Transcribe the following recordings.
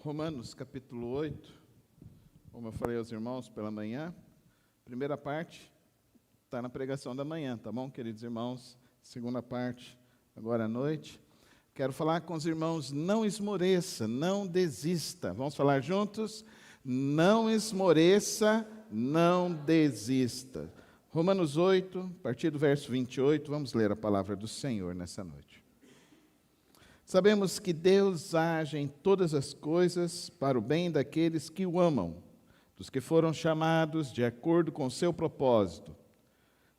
Romanos capítulo 8, como eu falei aos irmãos pela manhã, primeira parte está na pregação da manhã, tá bom, queridos irmãos? Segunda parte, agora à noite. Quero falar com os irmãos, não esmoreça, não desista. Vamos falar juntos? Não esmoreça, não desista. Romanos 8, a partir do verso 28, vamos ler a palavra do Senhor nessa noite. Sabemos que Deus age em todas as coisas para o bem daqueles que o amam, dos que foram chamados de acordo com o seu propósito.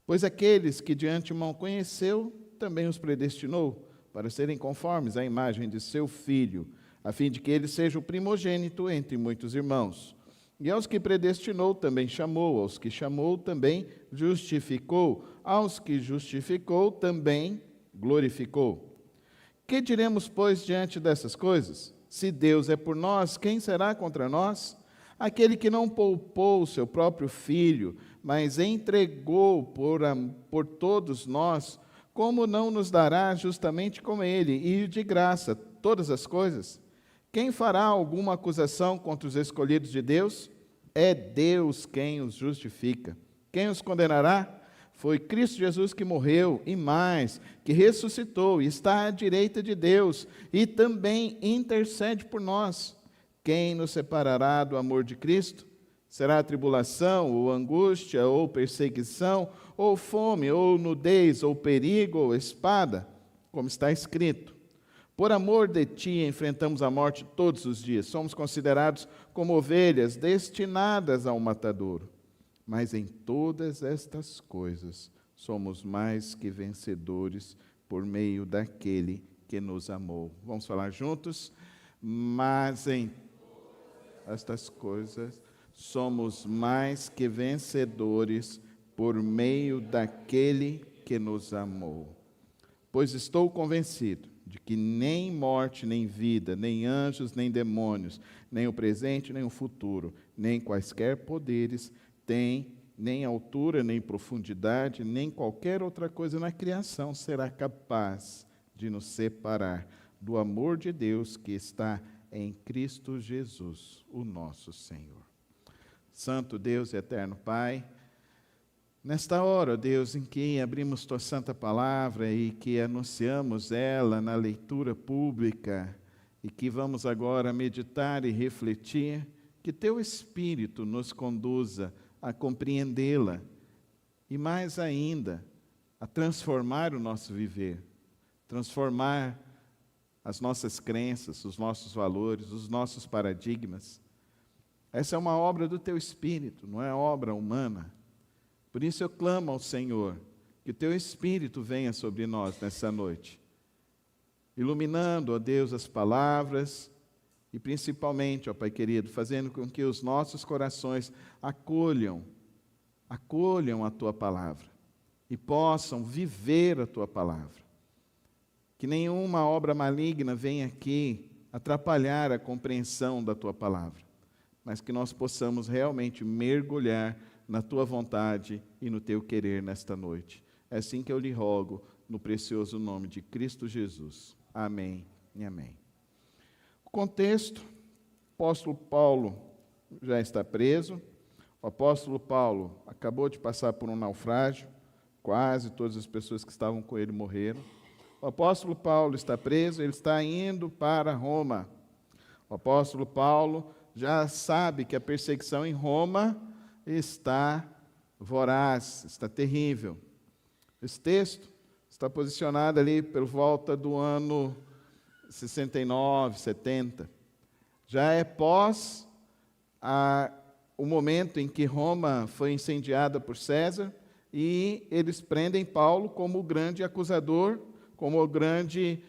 Pois aqueles que de antemão conheceu, também os predestinou para serem conformes à imagem de seu Filho, a fim de que ele seja o primogênito entre muitos irmãos. E aos que predestinou, também chamou, aos que chamou, também justificou, aos que justificou, também glorificou. Que diremos, pois, diante dessas coisas? Se Deus é por nós, quem será contra nós? Aquele que não poupou o seu próprio Filho, mas entregou por todos nós, como não nos dará justamente com ele, e de graça, todas as coisas? Quem fará alguma acusação contra os escolhidos de Deus? É Deus quem os justifica. Quem os condenará? Foi Cristo Jesus que morreu, e mais, que ressuscitou, e está à direita de Deus, e também intercede por nós. Quem nos separará do amor de Cristo? Será tribulação, ou angústia, ou perseguição, ou fome, ou nudez, ou perigo, ou espada? Como está escrito: por amor de ti enfrentamos a morte todos os dias, somos considerados como ovelhas destinadas ao matadouro. Mas em todas estas coisas somos mais que vencedores por meio daquele que nos amou. Vamos falar juntos? Mas em estas coisas somos mais que vencedores por meio daquele que nos amou. Pois estou convencido de que nem morte, nem vida, nem anjos, nem demônios, nem o presente, nem o futuro, nem quaisquer poderes tem, nem altura, nem profundidade, nem qualquer outra coisa na criação será capaz de nos separar do amor de Deus que está em Cristo Jesus, o nosso Senhor. Santo Deus e eterno Pai, nesta hora, Deus, em que abrimos Tua Santa Palavra e que anunciamos ela na leitura pública e que vamos agora meditar e refletir, que Teu Espírito nos conduza a compreendê-la e, mais ainda, a transformar o nosso viver, transformar as nossas crenças, os nossos valores, os nossos paradigmas. Essa é uma obra do Teu Espírito, não é obra humana. Por isso eu clamo ao Senhor, que o Teu Espírito venha sobre nós nessa noite, iluminando, ó Deus, as palavras e principalmente, ó Pai querido, fazendo com que os nossos corações acolham a Tua palavra e possam viver a Tua palavra. Que nenhuma obra maligna venha aqui atrapalhar a compreensão da Tua palavra, mas que nós possamos realmente mergulhar na Tua vontade e no Teu querer nesta noite. É assim que eu lhe rogo, no precioso nome de Cristo Jesus. Amém e amém. O contexto: o apóstolo Paulo já está preso. O apóstolo Paulo acabou de passar por um naufrágio, quase todas as pessoas que estavam com ele morreram. O apóstolo Paulo está preso, ele está indo para Roma. O apóstolo Paulo já sabe que a perseguição em Roma está voraz, está terrível. Esse texto está posicionado ali por volta do ano 69, 70. Já é pós o momento em que Roma foi incendiada por César e eles prendem Paulo como o grande acusador, como o grande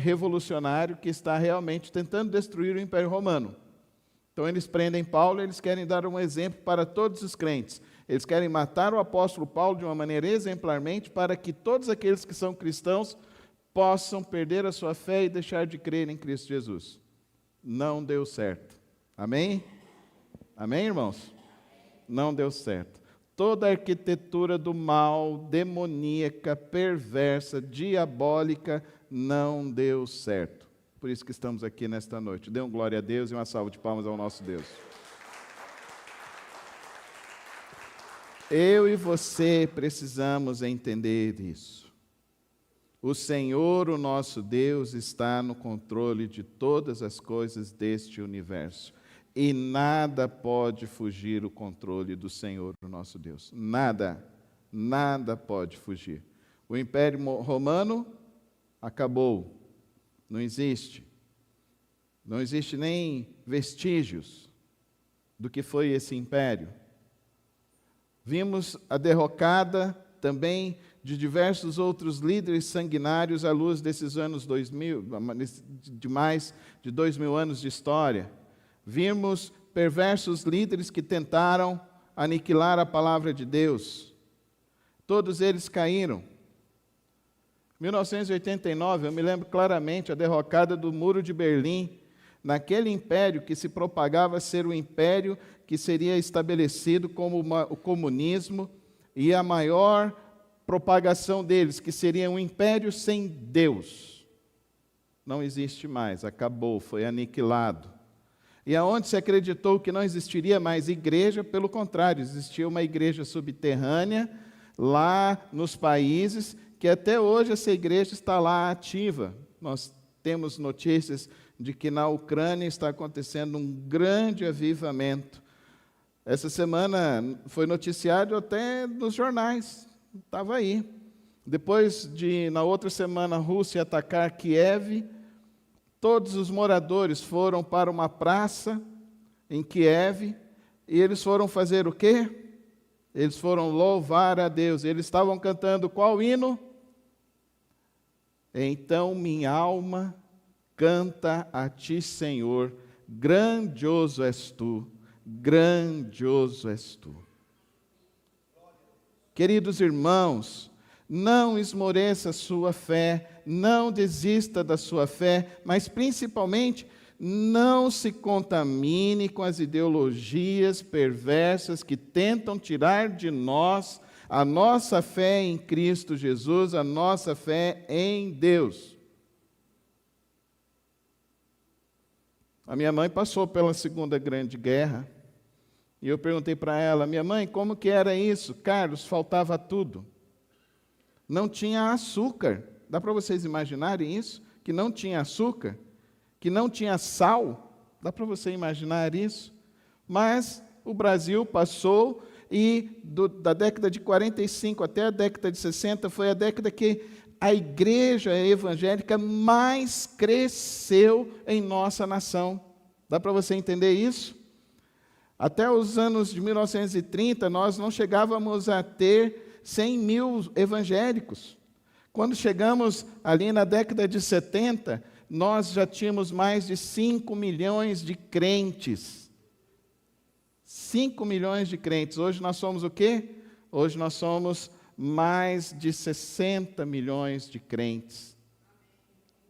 revolucionário que está realmente tentando destruir o Império Romano. Então eles prendem Paulo, eles querem dar um exemplo para todos os crentes. Eles querem matar o apóstolo Paulo de uma maneira exemplarmente para que todos aqueles que são cristãos possam perder a sua fé e deixar de crer em Cristo Jesus. Não deu certo. Amém? Amém, irmãos? Não deu certo. Toda a arquitetura do mal, demoníaca, perversa, diabólica, não deu certo. Por isso que estamos aqui nesta noite. Dê um glória a Deus e uma salva de palmas ao nosso Deus. Eu e você precisamos entender isso. O Senhor, o nosso Deus, está no controle de todas as coisas deste universo. E nada pode fugir o controle do Senhor, o nosso Deus. Nada, nada pode fugir. O Império Romano acabou. Não existe. Não existe nem vestígios do que foi esse império. Vimos a derrocada também de diversos outros líderes sanguinários à luz desses anos 2000, de mais de 2000 anos de história. Vimos perversos líderes que tentaram aniquilar a palavra de Deus. Todos eles caíram. 1989, eu me lembro claramente a derrocada do Muro de Berlim, naquele império que se propagava ser o império que seria estabelecido como o comunismo, e a maior propagação deles, que seria um império sem Deus. Não existe mais, acabou, foi aniquilado. E aonde se acreditou que não existiria mais igreja, pelo contrário, existia uma igreja subterrânea lá nos países, que até hoje essa igreja está lá ativa. Nós temos notícias de que na Ucrânia está acontecendo um grande avivamento. Essa semana foi noticiado até nos jornais, estava aí. Depois de, na outra semana, a Rússia atacar Kiev, todos os moradores foram para uma praça em Kiev, e eles foram fazer o quê? Eles foram louvar a Deus. Eles estavam cantando qual hino? Então minha alma canta a ti, Senhor, grandioso és tu, grandioso és tu. Queridos irmãos, não esmoreça a sua fé, não desista da sua fé, mas principalmente não se contamine com as ideologias perversas que tentam tirar de nós a nossa fé em Cristo Jesus, a nossa fé em Deus. A minha mãe passou pela Segunda Grande Guerra, e eu perguntei para ela: minha mãe, como que era isso? Carlos, faltava tudo. Não tinha açúcar. Dá para vocês imaginarem isso? Que não tinha açúcar? Que não tinha sal? Dá para você imaginar isso? Mas o Brasil passou, e da década de 45 até a década de 60 foi a década que a igreja evangélica mais cresceu em nossa nação. Dá para você entender isso? Até os anos de 1930, nós não chegávamos a ter 100 mil evangélicos. Quando chegamos ali na década de 70, nós já tínhamos mais de 5 milhões de crentes. 5 milhões de crentes. Hoje nós somos o quê? Hoje nós somos mais de 60 milhões de crentes.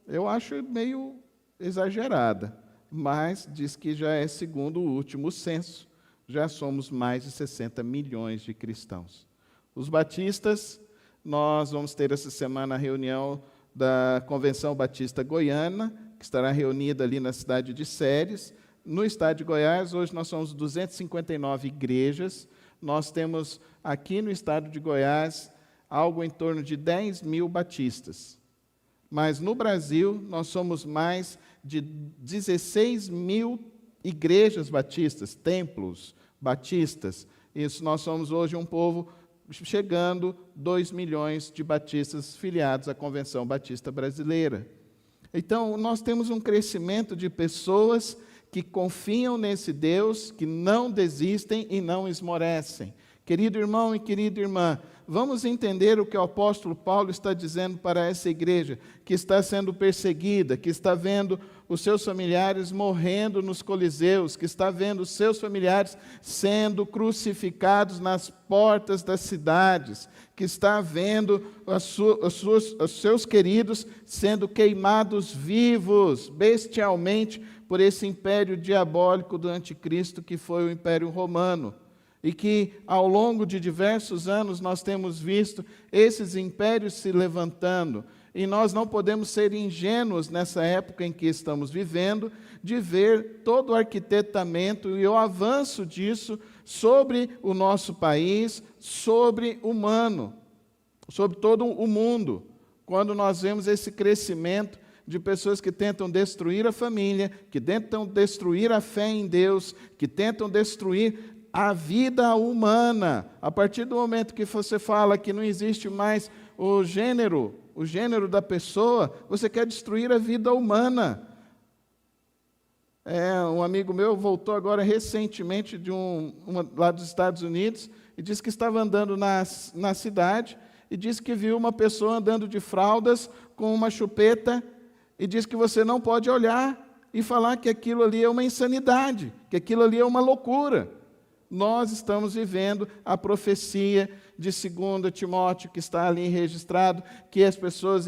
Eu acho meio exagerada, mas diz que já é segundo o último censo. Já somos mais de 60 milhões de cristãos. Os batistas, nós vamos ter essa semana a reunião da Convenção Batista Goiana, que estará reunida ali na cidade de Séries. No estado de Goiás, hoje nós somos 259 igrejas. Nós temos aqui no estado de Goiás algo em torno de 10 mil batistas. Mas no Brasil, nós somos mais de 16 mil igrejas batistas, templos batistas. Isso, nós somos hoje um povo chegando 2 milhões de batistas filiados à Convenção Batista Brasileira. Então, nós temos um crescimento de pessoas que confiam nesse Deus, que não desistem e não esmorecem. Querido irmão e querida irmã, vamos entender o que o apóstolo Paulo está dizendo para essa igreja, que está sendo perseguida, que está vendo os seus familiares morrendo nos coliseus, que está vendo os seus familiares sendo crucificados nas portas das cidades, que está vendo os seus queridos sendo queimados vivos, bestialmente, por esse império diabólico do anticristo que foi o Império Romano. E que, ao longo de diversos anos, nós temos visto esses impérios se levantando. E nós não podemos ser ingênuos nessa época em que estamos vivendo, de ver todo o arquitetamento e o avanço disso sobre o nosso país, sobre o humano, sobre todo o mundo. Quando nós vemos esse crescimento de pessoas que tentam destruir a família, que tentam destruir a fé em Deus, que tentam destruir a vida humana. A partir do momento que você fala que não existe mais o gênero da pessoa, você quer destruir a vida humana. Um amigo meu voltou agora recentemente lá dos Estados Unidos e disse que estava andando na cidade e disse que viu uma pessoa andando de fraldas com uma chupeta e disse que você não pode olhar e falar que aquilo ali é uma insanidade, que aquilo ali é uma loucura. Nós estamos vivendo a profecia de 2 Timóteo, que está ali registrado, que as pessoas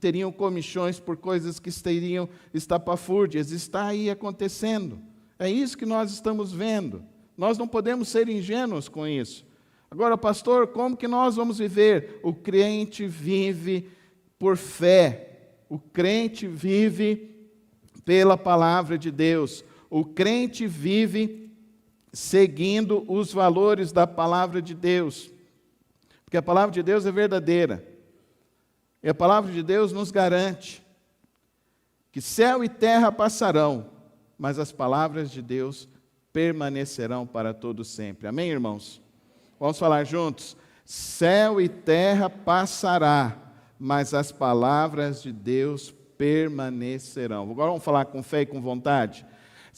teriam comichões por coisas que seriam estapafúrdias. Está aí acontecendo. É isso que nós estamos vendo. Nós não podemos ser ingênuos com isso. Agora, pastor, como que nós vamos viver? O crente vive por fé. O crente vive pela palavra de Deus. O crente vive seguindo os valores da palavra de Deus, porque a palavra de Deus é verdadeira, e a palavra de Deus nos garante que céu e terra passarão, mas as palavras de Deus permanecerão para todo sempre. Amém, irmãos? Vamos falar juntos? Céu e terra passará, mas as palavras de Deus permanecerão. Agora vamos falar com fé e com vontade?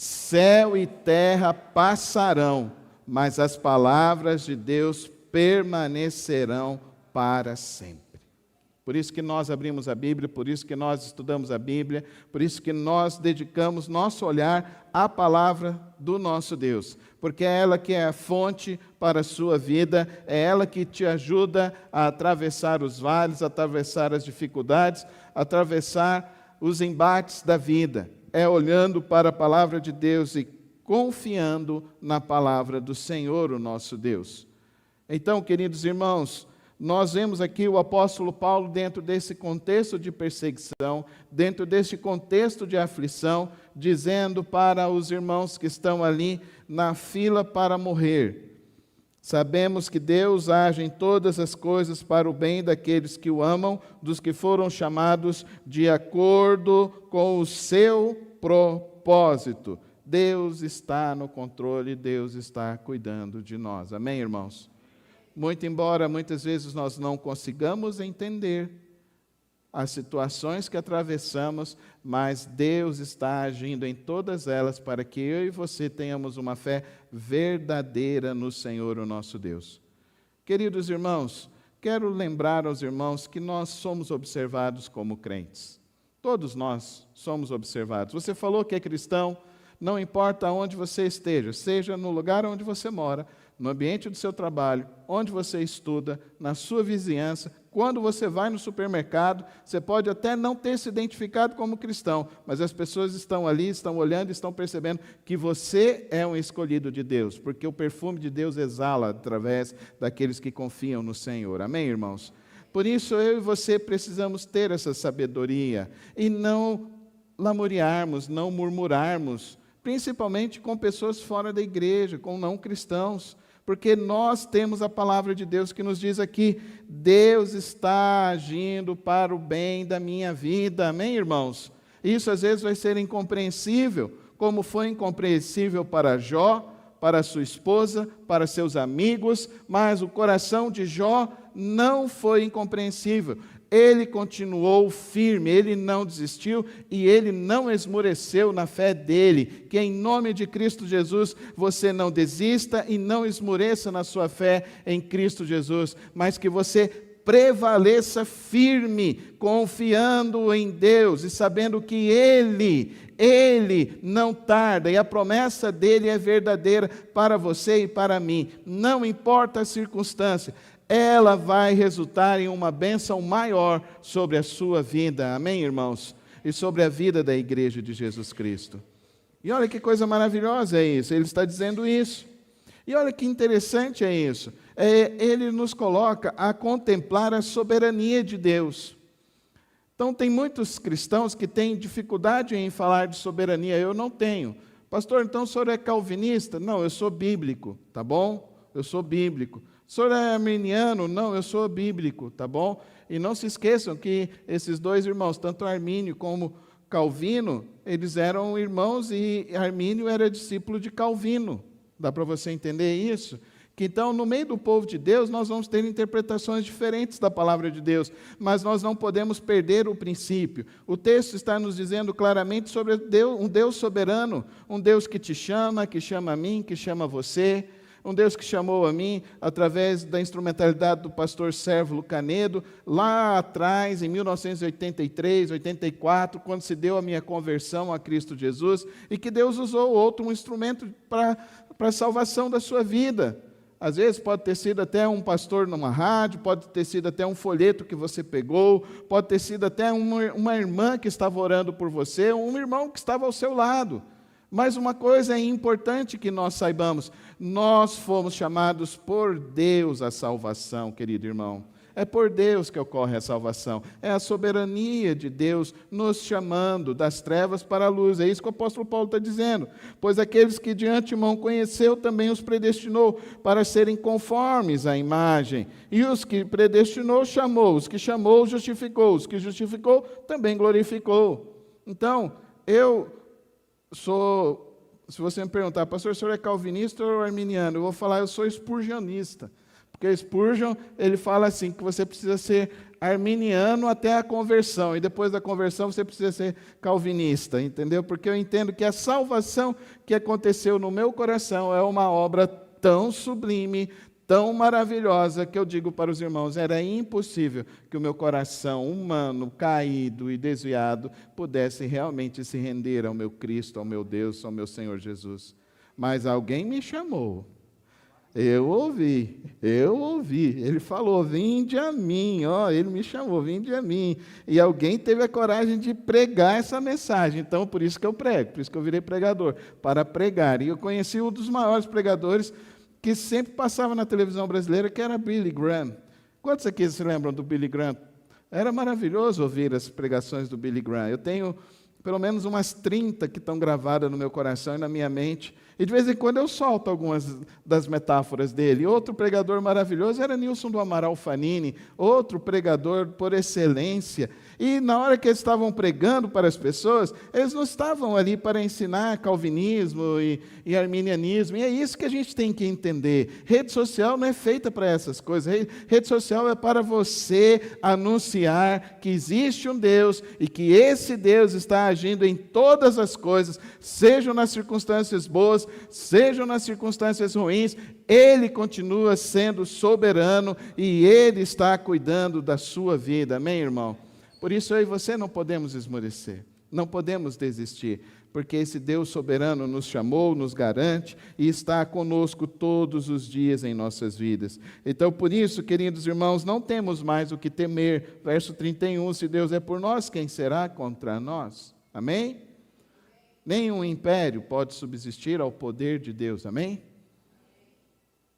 Céu e terra passarão, mas as palavras de Deus permanecerão para sempre. Por isso que nós abrimos a Bíblia, por isso que nós estudamos a Bíblia, por isso que nós dedicamos nosso olhar à palavra do nosso Deus, porque é ela que é a fonte para a sua vida, é ela que te ajuda a atravessar os vales, a atravessar as dificuldades, a atravessar os embates da vida. É olhando para a palavra de Deus e confiando na palavra do Senhor, o nosso Deus. Então, queridos irmãos, nós vemos aqui o apóstolo Paulo dentro desse contexto de perseguição, dentro desse contexto de aflição, dizendo para os irmãos que estão ali na fila para morrer: sabemos que Deus age em todas as coisas para o bem daqueles que o amam, dos que foram chamados de acordo com o seu propósito. Deus está no controle, Deus está cuidando de nós. Amém, irmãos? Muito embora muitas vezes nós não consigamos entender as situações que atravessamos, mas Deus está agindo em todas elas para que eu e você tenhamos uma fé verdadeira no Senhor, o nosso Deus. Queridos irmãos, quero lembrar aos irmãos que nós somos observados como crentes. Todos nós somos observados. Você falou que é cristão, não importa onde você esteja, seja no lugar onde você mora, no ambiente do seu trabalho, onde você estuda, na sua vizinhança, quando você vai no supermercado, você pode até não ter se identificado como cristão, mas as pessoas estão ali, estão olhando, estão percebendo que você é um escolhido de Deus, porque o perfume de Deus exala através daqueles que confiam no Senhor. Amém, irmãos? Por isso, eu e você precisamos ter essa sabedoria e não lamuriarmos, não murmurarmos, principalmente com pessoas fora da igreja, com não cristãos, porque nós temos a palavra de Deus que nos diz aqui: Deus está agindo para o bem da minha vida. Amém, irmãos? Isso às vezes vai ser incompreensível, como foi incompreensível para Jó, para sua esposa, para seus amigos, mas o coração de Jó não foi incompreensível. Ele continuou firme, ele não desistiu e ele não esmoreceu na fé dele. Que em nome de Cristo Jesus você não desista e não esmoreça na sua fé em Cristo Jesus, mas que você prevaleça firme, confiando em Deus e sabendo que Ele não tarda e a promessa dele é verdadeira para você e para mim. Não importa a circunstância, ela vai resultar em uma bênção maior sobre a sua vida. Amém, irmãos? E sobre a vida da igreja de Jesus Cristo. E olha que coisa maravilhosa é isso, ele está dizendo isso. E olha que interessante é isso. Ele nos coloca a contemplar a soberania de Deus. Então, tem muitos cristãos que têm dificuldade em falar de soberania. Eu não tenho. Pastor, então o senhor é calvinista? Não, eu sou bíblico, tá bom? Eu sou bíblico. O senhor é arminiano? Não, eu sou bíblico, tá bom? E não se esqueçam que esses dois irmãos, tanto Armínio como Calvino, eles eram irmãos e Armínio era discípulo de Calvino. Dá para você entender isso? Que então, no meio do povo de Deus, nós vamos ter interpretações diferentes da palavra de Deus, mas nós não podemos perder o princípio. O texto está nos dizendo claramente sobre Deus, um Deus soberano, um Deus que te chama, que chama a mim, que chama você, um Deus que chamou a mim através da instrumentalidade do pastor Sérvulo Canedo, lá atrás, em 1983, 84, quando se deu a minha conversão a Cristo Jesus, e que Deus usou outro instrumento para a salvação da sua vida. Às vezes pode ter sido até um pastor numa rádio, pode ter sido até um folheto que você pegou, pode ter sido até uma irmã que estava orando por você, ou um irmão que estava ao seu lado. Mas uma coisa é importante que nós saibamos, nós fomos chamados por Deus à salvação, querido irmão. É por Deus que ocorre a salvação. É a soberania de Deus nos chamando das trevas para a luz. É isso que o apóstolo Paulo está dizendo. Pois aqueles que de antemão conheceu, também os predestinou para serem conformes à imagem. E os que predestinou, chamou. Os que chamou, justificou. Os que justificou, também glorificou. Então, se você me perguntar, pastor, o senhor é calvinista ou arminiano? Eu vou falar, eu sou spurgeonista. Porque Spurgeon, ele fala assim, que você precisa ser arminiano até a conversão, e depois da conversão você precisa ser calvinista, entendeu? Porque eu entendo que a salvação que aconteceu no meu coração é uma obra tão sublime, tão maravilhosa, que eu digo para os irmãos, era impossível que o meu coração humano, caído e desviado, pudesse realmente se render ao meu Cristo, ao meu Deus, ao meu Senhor Jesus. Mas alguém me chamou. Eu ouvi, ele falou, vinde a mim, ele me chamou, vinde a mim, e alguém teve a coragem de pregar essa mensagem, então por isso que eu prego, por isso que eu virei pregador, para pregar, e eu conheci um dos maiores pregadores que sempre passava na televisão brasileira, que era Billy Graham. Quantos aqui se lembram do Billy Graham? Era maravilhoso ouvir as pregações do Billy Graham, eu tenho pelo menos umas 30 que estão gravadas no meu coração e na minha mente, e de vez em quando eu solto algumas das metáforas dele. Outro pregador maravilhoso era Nilson do Amaral Fanini, outro pregador por excelência. E na hora que eles estavam pregando para as pessoas, eles não estavam ali para ensinar calvinismo e arminianismo. E é isso que a gente tem que entender. Rede social não é feita para essas coisas. Rede social é para você anunciar que existe um Deus e que esse Deus está agindo em todas as coisas, sejam nas circunstâncias boas, sejam nas circunstâncias ruins, Ele continua sendo soberano e Ele está cuidando da sua vida. Amém, irmão? Por isso eu e você não podemos esmorecer, não podemos desistir, porque esse Deus soberano nos chamou, nos garante e está conosco todos os dias em nossas vidas. Então, por isso, queridos irmãos, não temos mais o que temer. Verso 31, se Deus é por nós, quem será contra nós? Amém? Nenhum império pode subsistir ao poder de Deus, amém?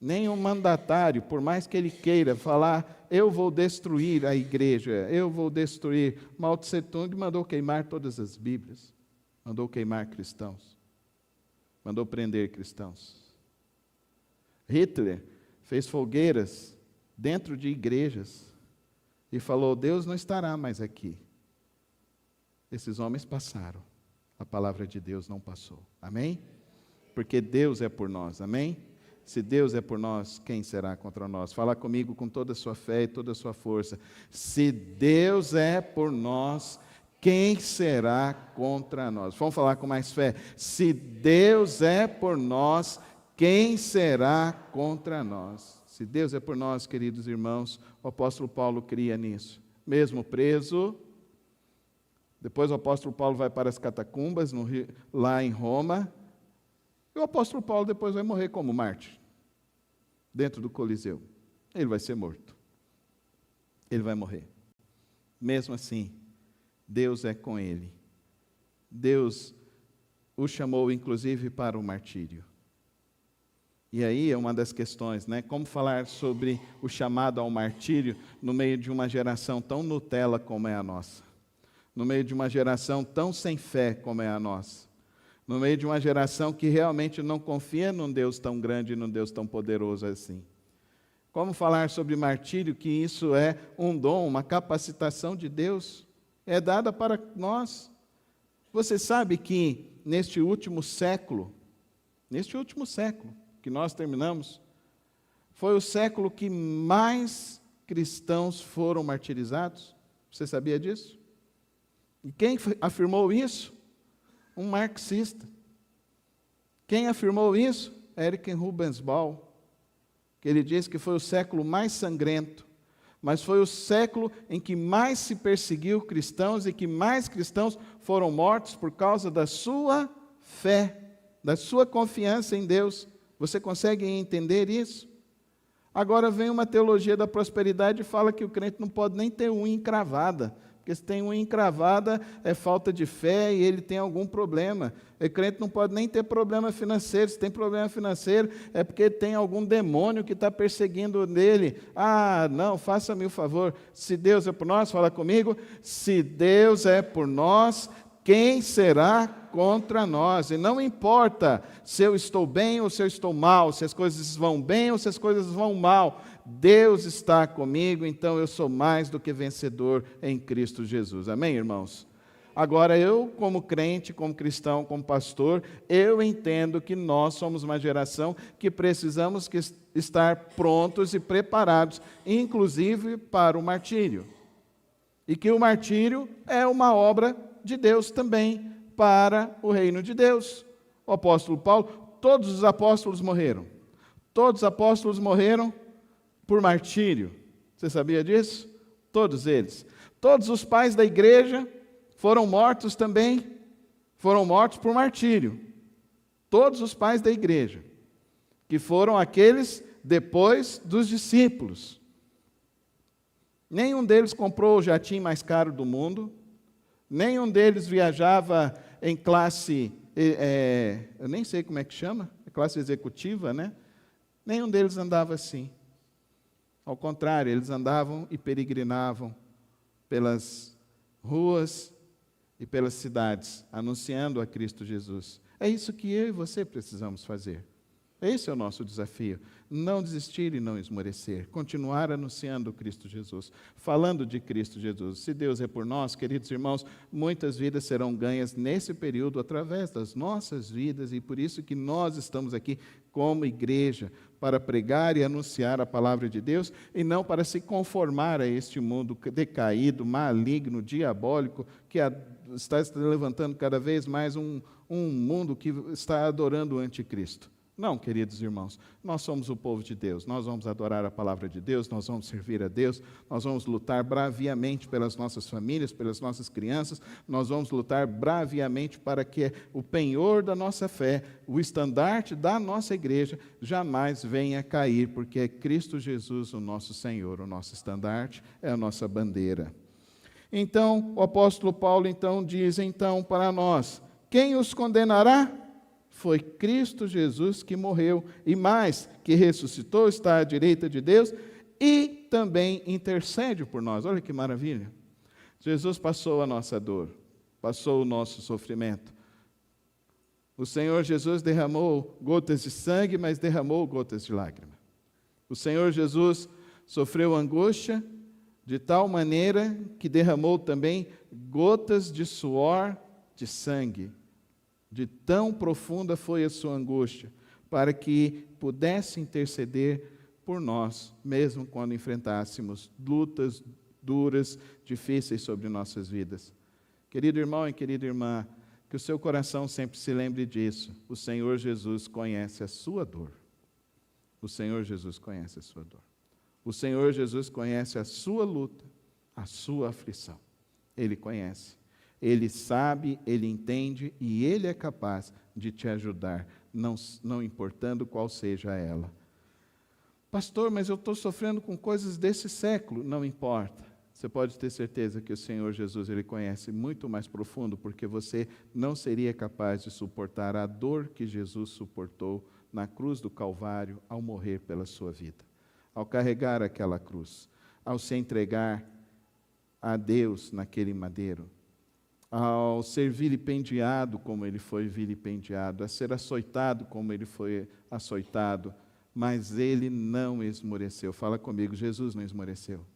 Nenhum mandatário, por mais que ele queira falar, eu vou destruir a igreja, eu vou destruir. Mao Tse Tung mandou queimar todas as Bíblias, mandou queimar cristãos, mandou prender cristãos. Hitler fez fogueiras dentro de igrejas e falou, Deus não estará mais aqui. Esses homens passaram, a palavra de Deus não passou, amém? Porque Deus é por nós, amém? Se Deus é por nós, quem será contra nós? Fala comigo com toda a sua fé e toda a sua força. Se Deus é por nós, quem será contra nós? Vamos falar com mais fé. Se Deus é por nós, quem será contra nós? Se Deus é por nós, queridos irmãos, o apóstolo Paulo cria nisso. Mesmo preso, depois o apóstolo Paulo vai para as catacumbas, lá em Roma, e o apóstolo Paulo depois vai morrer como mártir, dentro do Coliseu. Ele vai ser morto. Ele vai morrer. Mesmo assim, Deus é com ele. Deus o chamou, inclusive, para o martírio. E aí é uma das questões, né? Como falar sobre o chamado ao martírio no meio de uma geração tão Nutella como é a nossa? no meio de uma geração tão sem fé como é a nossa, no meio de uma geração que realmente não confia num Deus tão grande e num Deus tão poderoso assim. Como falar sobre martírio, que isso é um dom, uma capacitação de Deus, é dada para nós. Você sabe que neste último século que nós terminamos, foi o século que mais cristãos foram martirizados? Você sabia disso? E quem afirmou isso? Um marxista. Quem afirmou isso? Erich Hobsbawm, que ele diz que foi o século mais sangrento, mas foi o século em que mais se perseguiu cristãos e que mais cristãos foram mortos por causa da sua fé, da sua confiança em Deus. Você consegue entender isso? Agora vem uma teologia da prosperidade e fala que o crente não pode nem ter unha encravada, porque se tem unha encravada é falta de fé e ele tem algum problema. O crente não pode nem ter problema financeiro, se tem problema financeiro é porque tem algum demônio que está perseguindo nele. Ah, não, faça-me o favor, se Deus é por nós, fala comigo, se Deus é por nós, quem será contra nós? E não importa se eu estou bem ou se eu estou mal, se as coisas vão bem ou se as coisas vão mal, Deus está comigo, então eu sou mais do que vencedor em Cristo Jesus. Amém, irmãos? Agora, eu, como crente, como cristão, como pastor, eu entendo que nós somos uma geração que precisamos estar prontos e preparados, inclusive para o martírio. E que o martírio é uma obra de Deus também para o reino de Deus. O apóstolo Paulo, todos os apóstolos morreram. Todos os apóstolos morreram por martírio. Você sabia disso? Todos eles. Todos os pais da igreja foram mortos também, foram mortos por martírio. Todos os pais da igreja, que foram aqueles depois dos discípulos. Nenhum deles comprou o jatinho mais caro do mundo, nenhum deles viajava em classe, eu nem sei como é que chama, classe executiva, né? Nenhum deles andava assim. Ao contrário, eles andavam e peregrinavam pelas ruas e pelas cidades, anunciando a Cristo Jesus. É isso que eu e você precisamos fazer. Esse é o nosso desafio. Não desistir e não esmorecer. Continuar anunciando Cristo Jesus. Falando de Cristo Jesus. Se Deus é por nós, queridos irmãos, muitas vidas serão ganhas nesse período através das nossas vidas. E por isso que nós estamos aqui como igreja para pregar e anunciar a palavra de Deus e não para se conformar a este mundo decaído, maligno, diabólico, que está se levantando cada vez mais um mundo que está adorando o anticristo. Não, queridos irmãos, nós somos o povo de Deus, nós vamos adorar a palavra de Deus, nós vamos servir a Deus, nós vamos lutar braviamente pelas nossas famílias, pelas nossas crianças, nós vamos lutar braviamente para que o penhor da nossa fé, o estandarte da nossa igreja, jamais venha cair, porque é Cristo Jesus o nosso Senhor, o nosso estandarte, é a nossa bandeira. Então, o apóstolo Paulo diz para nós, quem os condenará? Foi Cristo Jesus que morreu, e mais, que ressuscitou, está à direita de Deus, e também intercede por nós. Olha que maravilha. Jesus passou a nossa dor, passou o nosso sofrimento. O Senhor Jesus derramou gotas de sangue, mas derramou gotas de lágrima. O Senhor Jesus sofreu angústia de tal maneira que derramou também gotas de suor, de sangue. De tão profunda foi a sua angústia, para que pudesse interceder por nós, mesmo quando enfrentássemos lutas duras, difíceis sobre nossas vidas. Querido irmão e querida irmã, que o seu coração sempre se lembre disso. O Senhor Jesus conhece a sua dor. O Senhor Jesus conhece a sua dor. O Senhor Jesus conhece a sua luta, a sua aflição. Ele conhece. Ele sabe, Ele entende e Ele é capaz de te ajudar, não importando qual seja ela. Pastor, mas eu estou sofrendo com coisas desse século. Não importa. Você pode ter certeza que o Senhor Jesus, Ele conhece muito mais profundo, porque você não seria capaz de suportar a dor que Jesus suportou na cruz do Calvário ao morrer pela sua vida, ao carregar aquela cruz, ao se entregar a Deus naquele madeiro. ao ser vilipendiado como ele foi vilipendiado, a ser açoitado como ele foi açoitado, mas ele não esmoreceu. Fala comigo, Jesus não esmoreceu.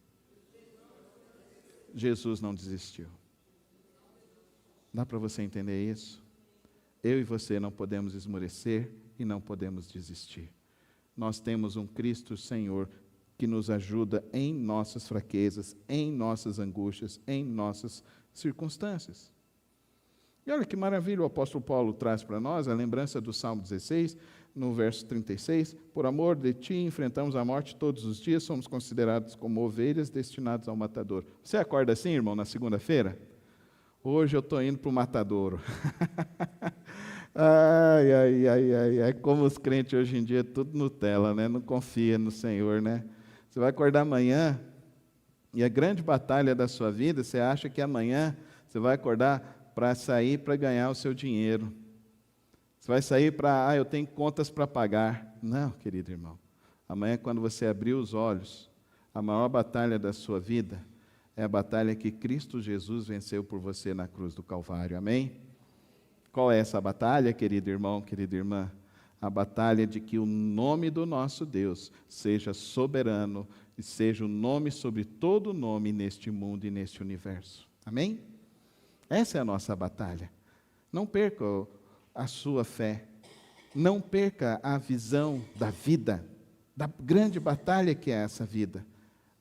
Jesus não desistiu. Dá para você entender isso? Eu e você não podemos esmorecer e não podemos desistir. Nós temos um Cristo Senhor que nos ajuda em nossas fraquezas, em nossas angústias, em nossas circunstâncias. E olha que maravilha o apóstolo Paulo traz para nós, a lembrança do Salmo 16, no verso 36, por amor de ti enfrentamos a morte todos os dias, somos considerados como ovelhas destinadas ao matadouro. Você acorda assim, irmão, na segunda-feira? Hoje eu estou indo para o matadouro. Ai, como os crentes hoje em dia, tudo Nutella, né? Não confia no Senhor, né? Você vai acordar amanhã, e a grande batalha da sua vida, você acha que amanhã você vai acordar para sair para ganhar o seu dinheiro. Você vai sair para, eu tenho contas para pagar. Não, querido irmão. Amanhã, quando você abrir os olhos, a maior batalha da sua vida é a batalha que Cristo Jesus venceu por você na cruz do Calvário. Amém? Qual é essa batalha, querido irmão, querida irmã? A batalha de que o nome do nosso Deus seja soberano e seja o nome sobre todo nome neste mundo e neste universo. Amém? Essa é a nossa batalha. Não perca a sua fé. Não perca a visão da vida, da grande batalha que é essa vida.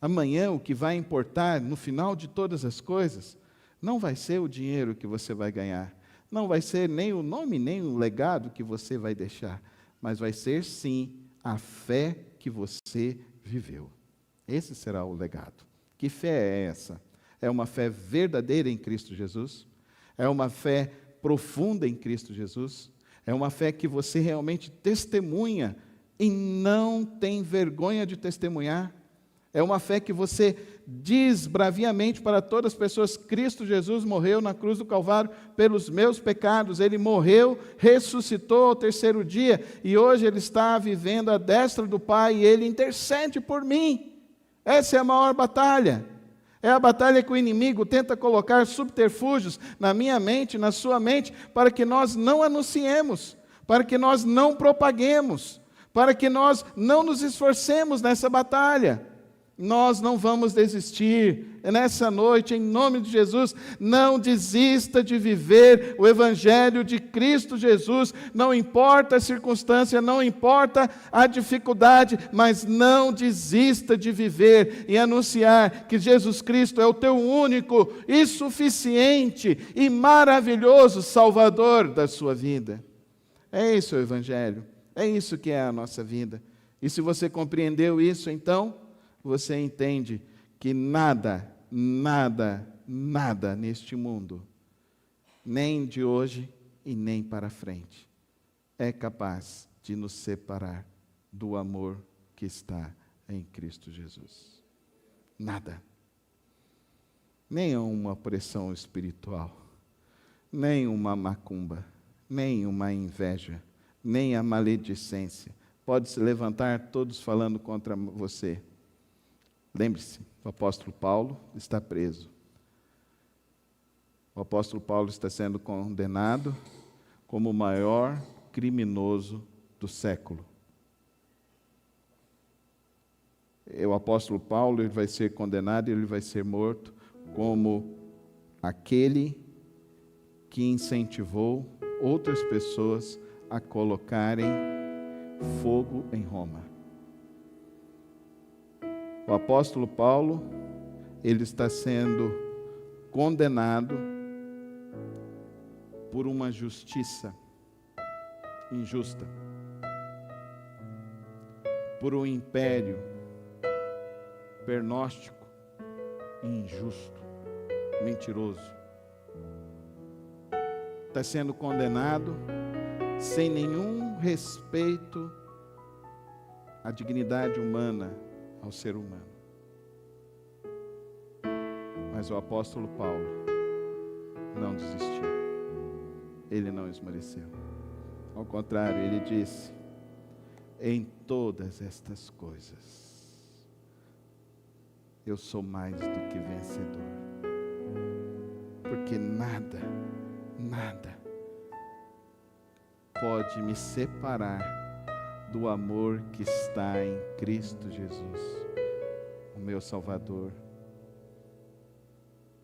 Amanhã o que vai importar no final de todas as coisas não vai ser o dinheiro que você vai ganhar. Não vai ser nem o nome, nem o legado que você vai deixar, mas vai ser sim a fé que você viveu. Esse será o legado. Que fé é essa? É uma fé verdadeira em Cristo Jesus? É uma fé profunda em Cristo Jesus? É uma fé que você realmente testemunha e não tem vergonha de testemunhar? É uma fé que você diz braviamente para todas as pessoas: Cristo Jesus morreu na cruz do Calvário pelos meus pecados, Ele morreu, ressuscitou ao terceiro dia, e hoje Ele está vivendo à destra do Pai, e Ele intercede por mim. Essa é a maior batalha. É a batalha que o inimigo tenta colocar subterfúgios na minha mente, na sua mente, para que nós não anunciemos, para que nós não propaguemos, para que nós não nos esforcemos nessa batalha. Nós não vamos desistir. Nessa noite, em nome de Jesus, não desista de viver o Evangelho de Cristo Jesus. Não importa a circunstância, não importa a dificuldade, mas não desista de viver e anunciar que Jesus Cristo é o teu único e suficiente e maravilhoso Salvador da sua vida. É isso o Evangelho, é isso que é a nossa vida. E se você compreendeu isso, então você entende que nada neste mundo, nem de hoje e nem para frente, é capaz de nos separar do amor que está em Cristo Jesus. Nada. Nem uma pressão espiritual, nem uma macumba, nem uma inveja, nem a maledicência. Pode se levantar todos falando contra você. Lembre-se, o apóstolo Paulo está preso. O apóstolo Paulo está sendo condenado como o maior criminoso do século. O apóstolo Paulo ele vai ser condenado e ele vai ser morto como aquele que incentivou outras pessoas a colocarem fogo em Roma. O apóstolo Paulo, ele está sendo condenado por uma justiça injusta, por um império pernóstico, injusto, mentiroso. Está sendo condenado sem nenhum respeito à dignidade humana, ao ser humano. Mas o apóstolo Paulo não desistiu. Ele não esmoreceu. Ao contrário, ele disse: em todas estas coisas, eu sou mais do que vencedor. Porque que nada pode me separar do amor que está em Cristo Jesus, o meu Salvador,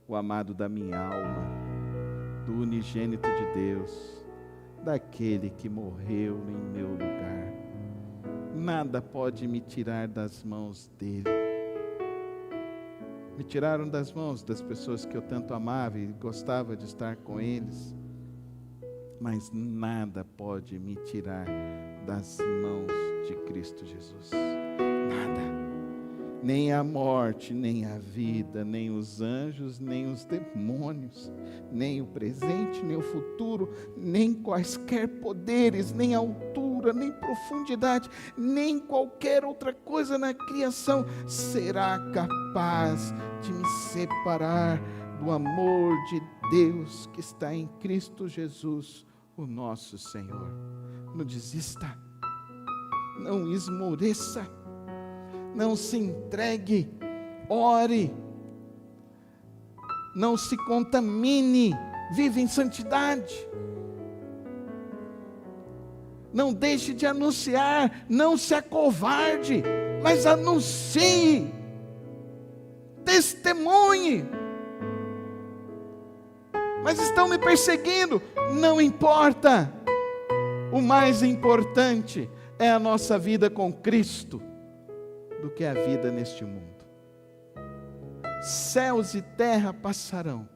o amado da minha alma, do unigênito de Deus, daquele que morreu em meu lugar. Nada pode me tirar das mãos dele. Me tiraram das mãos das pessoas que eu tanto amava e gostava de estar com eles, mas nada pode me tirar das mãos de Cristo Jesus. Nada. Nem a morte, nem a vida, nem os anjos, nem os demônios, nem o presente, nem o futuro, nem quaisquer poderes, nem altura, nem profundidade, nem qualquer outra coisa na criação será capaz de me separar do amor de Deus que está em Cristo Jesus, o nosso Senhor. Não desista, não esmoreça, não se entregue, ore, não se contamine, vive em santidade, não deixe de anunciar, não se acovarde, mas anuncie, testemunhe. Mas estão me perseguindo, não importa, o mais importante é a nossa vida com Cristo, do que a vida neste mundo. Céus e terra passarão,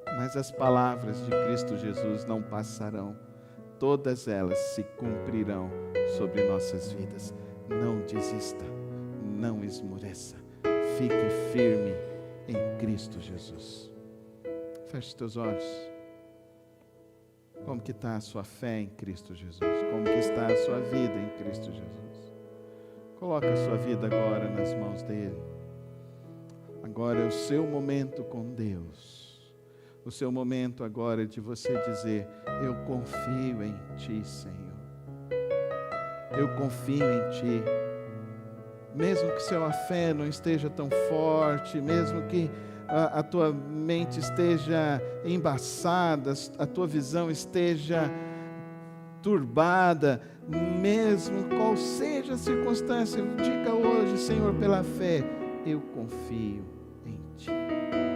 mas as palavras de Cristo Jesus não passarão. Todas elas se cumprirão sobre nossas vidas. Não desista, não esmoreça. Fique firme em Cristo Jesus. Feche os teus olhos. Como que está a sua fé em Cristo Jesus? Como que está a sua vida em Cristo Jesus? Coloque a sua vida agora nas mãos dele. Agora é o seu momento com Deus. O seu momento agora é de você dizer: eu confio em ti, Senhor. Eu confio em ti. Mesmo que sua fé não esteja tão forte, mesmo que a tua mente esteja embaçada, a tua visão esteja turbada, mesmo qual seja a circunstância, diga hoje: Senhor, pela fé, eu confio em ti,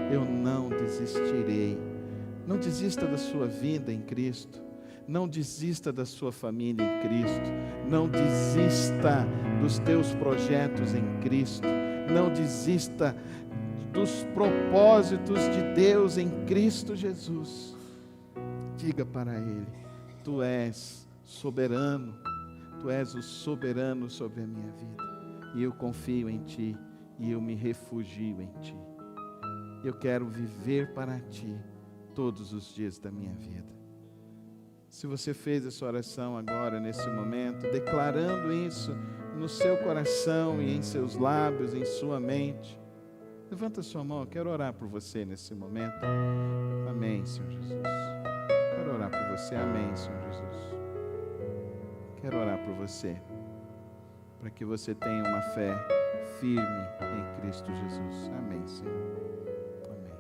eu não desistirei. Não desista da sua vida em Cristo, não desista da sua família em Cristo, não desista dos teus projetos em Cristo, não desista dos propósitos de Deus em Cristo Jesus. Diga para Ele: Tu és soberano, Tu és o soberano sobre a minha vida, e eu confio em Ti, e eu me refugio em Ti. Eu quero viver para Ti todos os dias da minha vida. Se você fez essa oração agora, nesse momento, declarando isso no seu coração e em seus lábios, em sua mente, levanta sua mão. Eu quero orar por você nesse momento. Amém, Senhor Jesus. Quero orar por você. Amém, Senhor Jesus. Quero orar por você, para que você tenha uma fé firme em Cristo Jesus. Amém, Senhor. Amém.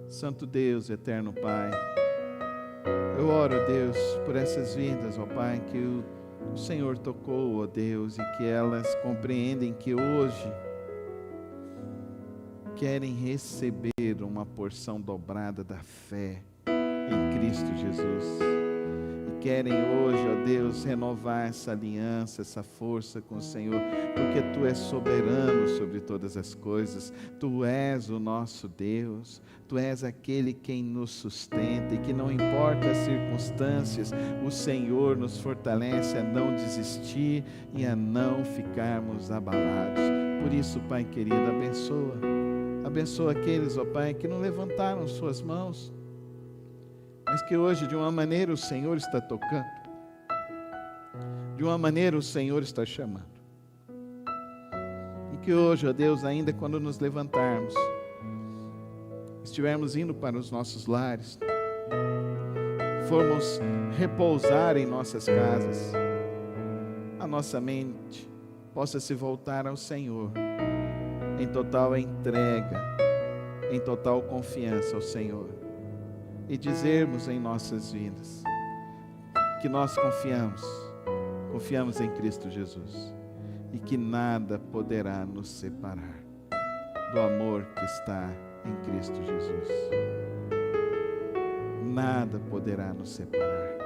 Santo Deus, eterno Pai, eu oro, ó Deus, por essas vidas, ó Pai, que o Senhor tocou, ó Deus, e que elas compreendem que hoje querem receber uma porção dobrada da fé em Cristo Jesus. E querem hoje, ó Deus, renovar essa aliança, essa força com o Senhor, porque Tu és soberano sobre todas as coisas. Tu és o nosso Deus, Tu és aquele quem nos sustenta, e que não importa as circunstâncias, o Senhor nos fortalece a não desistir e a não ficarmos abalados. Por isso, Pai querido, abençoa aqueles, ó Pai, que não levantaram suas mãos, mas que hoje, de uma maneira, o Senhor está tocando, de uma maneira o Senhor está chamando, e que hoje, ó Deus, ainda quando nos levantarmos, estivermos indo para os nossos lares, formos repousar em nossas casas, a nossa mente possa se voltar ao Senhor, em total entrega, em total confiança ao Senhor, e dizermos em nossas vidas que nós confiamos em Cristo Jesus e que nada poderá nos separar do amor que está em Cristo Jesus. Nada poderá nos separar.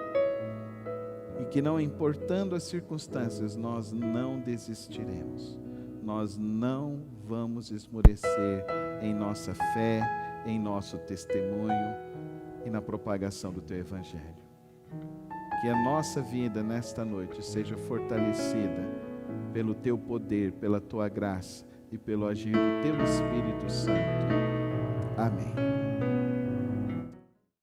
E que não importando as circunstâncias, nós não desistiremos. Nós não vamos esmorecer em nossa fé, em nosso testemunho e na propagação do Teu Evangelho. Que a nossa vida nesta noite seja fortalecida pelo Teu poder, pela Tua graça e pelo agir do Teu Espírito Santo. Amém.